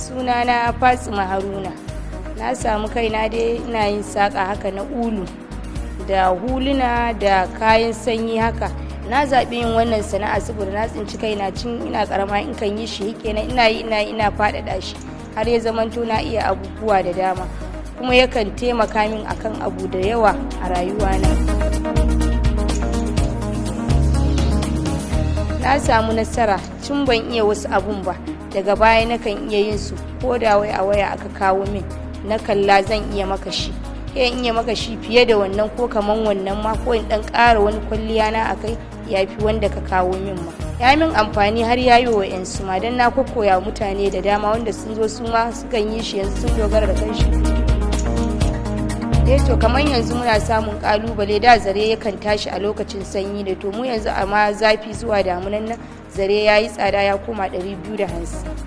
Sunana Fatsima Haruna. Na samu kaina dai ina yin saƙa haka na ulu da huluna da kayan sanyi haka. Na zaɓi yin wannan sana'a saboda na tsinci kaina cin ina ƙarama in kan yi shi kenan ina faɗaɗa shi har ya zamanto na iya abubuwa da dama, kuma yakan taimaka min akan abu da yawa a rayuwana. Na samu nasara tun ban iya wasu abun ba, daga baya nakan iya yin su ko da wai a waya aka kawo min na kalla zan iya maka shi, in iya maka shi fiye da wannan ko kaman wannan ma, ko in dan ƙara wani kwalliya na akai yafi wanda ka kawo min ma. Ya min amfani har yayi wa ƴansu ma, dan na koya mutane da dama wanda sun zo su ma sukan yi shi yanzu sun dogara da kanshi. To kamar yanzu muna samun kalubale, da zare yakan tashi a lokacin sanyi da to mu yanzu amma zafi zuwa damunan nan zare yayi tsada ya koma 250.